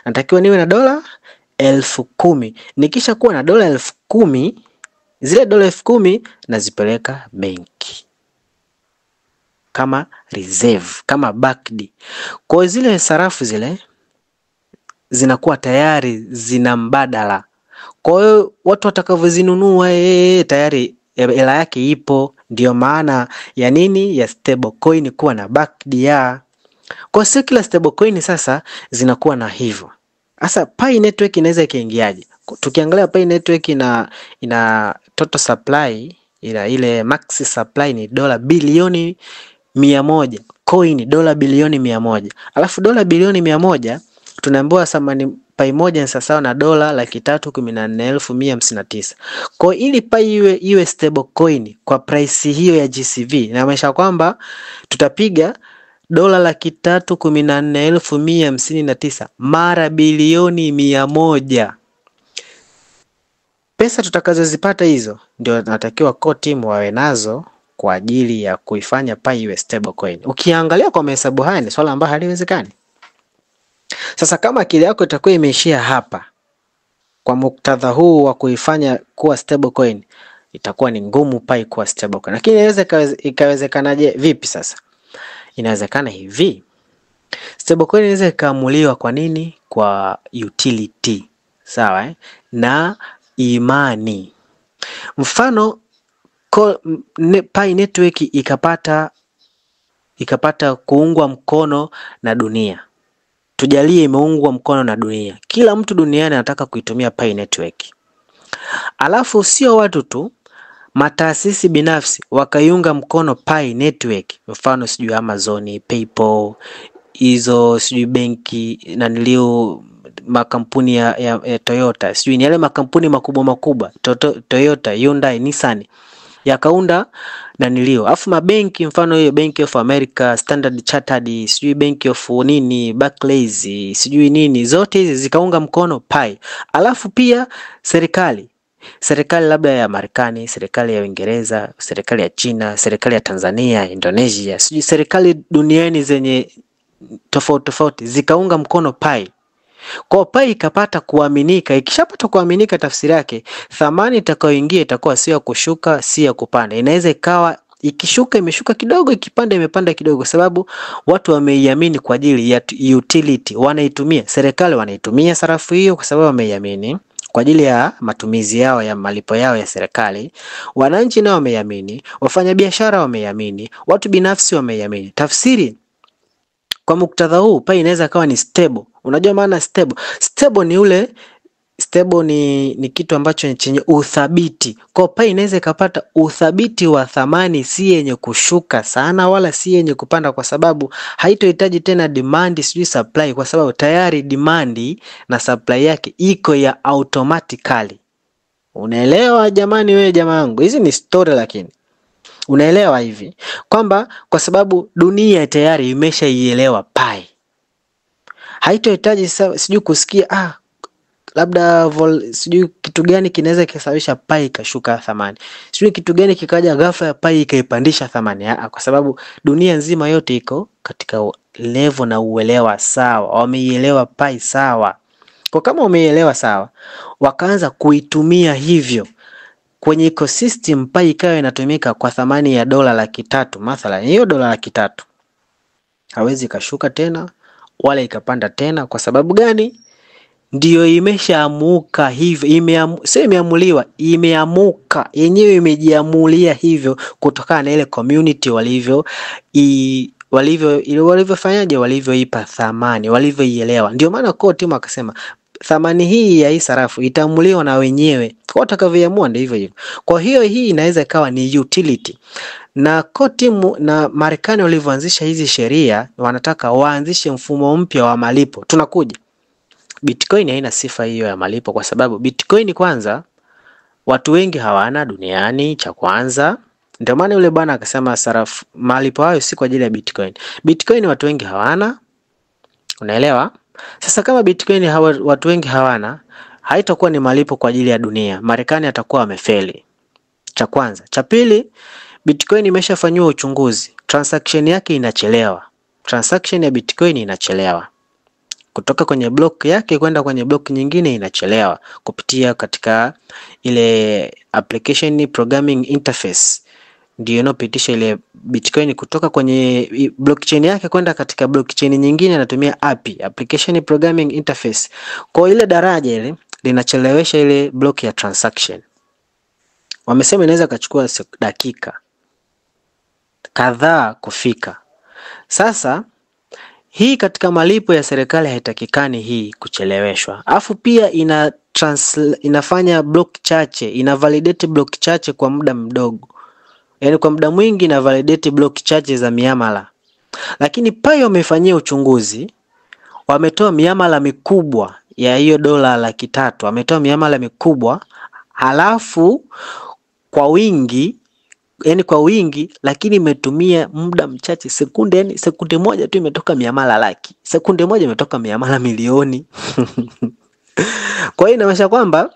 Natakiwa niwe na dola 10,000. Nikisha kuwa na dola 10,000, zile dola 10,000 nazipeleka benki kama reserve, kama backed. Kwa zile sarafu zile zinakuwa tayari zina mbadala. Kwa hiyo watu watakavyozinunua tayari hela yake ipo. Ndio maana ya nini? Ya stablecoin kuwa na backed ya. Kwa hiyo kila stablecoin sasa zinakuwa na hivyo. Sasa Pi network inaweza ikaingiaje? Tukiangalia Pi network ina total supply, ile max supply ni dola bilioni 100, coin dola bilioni 100. Alafu dola bilioni 100 tunaambiwa thamani Pi moja ni sawa na dola 314,159. Kwa ili Pi iwe stable coin kwa price hiyo ya GCV, inamaanisha kwamba tutapiga dola 314,159 mara bilioni 100. Pesa tutakazozipata hizo ndio natakiwa core team wawe nazo kwa ajili ya kuifanya Pi iwe stable coin. Ukiangalia kwa mahesabu haya ni swala ambalo haliwezekani. Sasa kama akili yako itakuwa imeishia hapa kwa muktadha huu wa kuifanya kuwa stable coin, itakuwa ni ngumu Pi kuwa stable coin. Lakini inaweza ikawezekanaje? Vipi sasa? Inawezekana hivi. Stable coin inaweza ikaamuliwa kwa nini? Kwa utility. Sawa na imani. Mfano Pi network ikapata kuungwa mkono na dunia. Tujalie imeungwa mkono na dunia. Kila mtu duniani anataka kuitumia Pi network. Alafu sio watu tu, mataasisi binafsi wakaiunga mkono Pi network. Mfano sijui Amazon, PayPal, hizo sijui benki na nilio makampuni ya Toyota, sijui ni yale makampuni makubwa Toyota, Hyundai, Nissan yakaunda na nilio. Alafu mabenki, mfano hiyo Bank of America, Standard Chartered, sijui Bank of nini, Barclays, sijui nini, zote hizi zikaunga mkono Pi. Alafu pia serikali labda ya Marekani, serikali ya Uingereza, serikali ya China, serikali ya Tanzania, Indonesia, sijui serikali duniani zenye tofauti zikaunga mkono Pi. Kwa Pi ikapata kuaminika. Ikishapata kuaminika, tafsiri yake thamani itakayoingia itakuwa sio kushuka, sio kupanda. Inaweza ikawa ikishuka imeshuka kidogo, ikipanda imepanda kidogo, kwa sababu watu wameiamini kwa ajili ya utility. Wanaitumia, serikali wanaitumia sarafu hiyo kwa sababu wameiamini kwa ajili ya matumizi yao ya malipo yao ya serikali. Wananchi nao wameiamini, wafanyabiashara wameiamini, watu binafsi wameiamini. Tafsiri kwa muktadha huu, Pi inaweza kawa ni stable. Unajua maana stable? Stable ni kitu ambacho ni chenye uthabiti. Kwa Pi inaweza ikapata uthabiti wa thamani, si yenye kushuka sana wala si yenye kupanda, kwa sababu haitohitaji tena demand sijui supply, kwa sababu tayari demand na supply yake iko ya automatically. Unaelewa jamani? Wewe jamaa wangu, hizi ni story, lakini unaelewa hivi kwamba kwa sababu dunia tayari imeshaielewa Pi, haitohitaji sijui kusikia labda sijui kitu gani kinaweza kusababisha Pi ikashuka thamani, sijui kitu gani kikaja ghafla ya Pi ikaipandisha thamani. Kwa sababu dunia nzima yote iko katika level na uelewa sawa, wameielewa Pi sawa. Kwa kama wameielewa sawa, wakaanza kuitumia hivyo kwenye ecosystem, Pi ikawa inatumika kwa thamani ya dola 300,000 mathalan. Hiyo dola 300,000 hawezi kashuka tena wala ikapanda tena. Kwa sababu gani? Ndio imeshaamuka hivyo, imeamuliwa, imeamuka yenyewe, imejiamulia hivyo kutokana na ile community walivyofanyaje, walivyoipa thamani, walivyoielewa. Ndio maana core team akasema thamani hii ya hii sarafu itaamuliwa na wenyewe, kwa watakavyoamua ndio hivyo hivyo. Kwa hiyo hii inaweza ikawa ni utility. Na core team na Marekani walivyoanzisha hizi sheria, wanataka waanzishe mfumo mpya wa malipo. Tunakuja Bitcoin haina sifa hiyo ya malipo, kwa sababu Bitcoin kwanza watu wengi hawana duniani, cha kwanza. Ndio maana yule bwana akasema sarafu malipo hayo si kwa ajili ya Bitcoin. Bitcoin watu wengi hawana. Unaelewa? Sasa kama Bitcoin watu wengi hawana, haitakuwa ni malipo kwa ajili ya dunia. Marekani atakuwa amefeli. Cha kwanza. Cha pili, Bitcoin imeshafanywa uchunguzi. Transaction yake inachelewa. Transaction ya Bitcoin inachelewa. kutoka kwenye block yake kwenda kwenye block nyingine inachelewa kupitia katika ile application programming interface, ndio inapitisha ile Bitcoin kutoka kwenye blockchain yake kwenda katika blockchain nyingine, anatumia API, application programming interface. Kwa ile daraja ile linachelewesha ile block ya transaction. Wamesema inaweza kachukua dakika kadhaa kufika. Sasa hii katika malipo ya serikali haitakikani hii kucheleweshwa. Alafu pia inafanya block chache, ina validate block chache kwa muda mdogo. Yaani kwa muda mwingi ina validate block chache za miamala. Lakini pia wamefanyia uchunguzi, wametoa miamala mikubwa ya hiyo $300,000, wametoa miamala mikubwa halafu kwa wingi, lakini imetumia muda mchache, sekunde, yani sekunde moja tu imetoka miamala laki. Sekunde moja imetoka miamala milioni. Kwa hiyo inamaanisha kwamba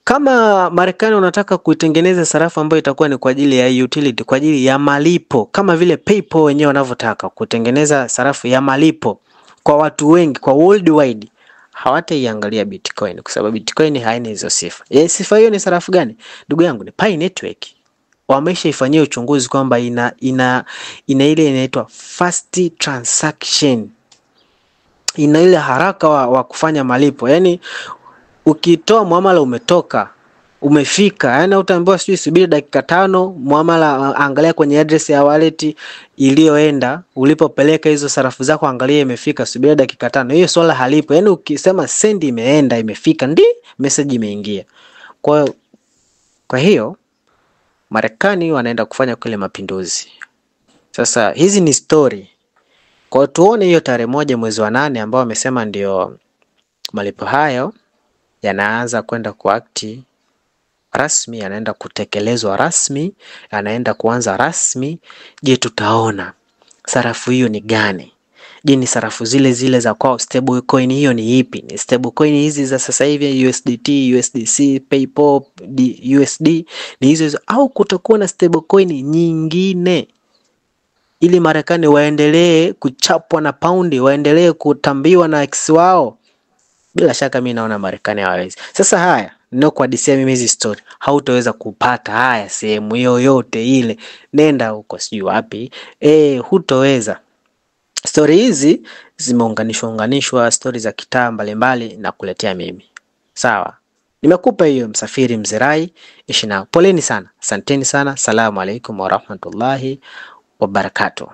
kama Marekani unataka kuitengeneza sarafu ambayo itakuwa ni kwa ajili ya utility, kwa ajili ya malipo, kama vile PayPal wenyewe wanavyotaka kutengeneza sarafu ya malipo kwa watu wengi, kwa worldwide, hawataiangalia Bitcoin kwa sababu Bitcoin haina hizo sifa. Sifa hiyo ni sarafu gani? Ndugu yangu, ni Pi Network. Wameshaifanyia uchunguzi kwamba ina ile inaitwa fast transaction. Ina ile haraka wa kufanya malipo. Yaani ukitoa muamala umefika, yani utaambiwa sijui subiri dakika 5, muamala angalia kwenye address ya wallet iliyoenda, ulipopeleka hizo sarafu zako angalia imefika, subiri dakika 5. Hiyo swala halipo. Yani ukisema send imeenda, imefika, message imeingia. Kwa hiyo Marekani wanaenda kufanya kule mapinduzi. Sasa hizi ni story. Kwa tuone hiyo tarehe 1 mwezi wa 8 ambao wamesema ndio malipo hayo yanaanza kwenda kuakti rasmi, yanaenda kutekelezwa rasmi, yanaenda kuanza rasmi. Je, tutaona sarafu hiyo ni gani? Je, ni sarafu zile za kwa stable coin? Hiyo ni ipi? Ni stable coin hizi za sasa hivi USDT, USDC, PayPal, USD, ni hizo au kutakuwa na stable coin nyingine ili Marekani waendelee kuchapwa na paundi, waendelee kutambiwa na ex wao? Bila shaka mimi naona Marekani hawawezi. Sasa haya ndio kwa DC mimi hizi story hautaweza kupata haya sehemu yoyote ile, nenda huko sijui wapi, hutoweza. Story hizi zimeunganishwa story za kitaa mbalimbali na kuletea mimi. Sawa, nimekupa hiyo Msafiri Mzerai. Ishi nao. Poleni sana, asanteni sana. Salamu alaikum warahmatullahi wabarakatuh.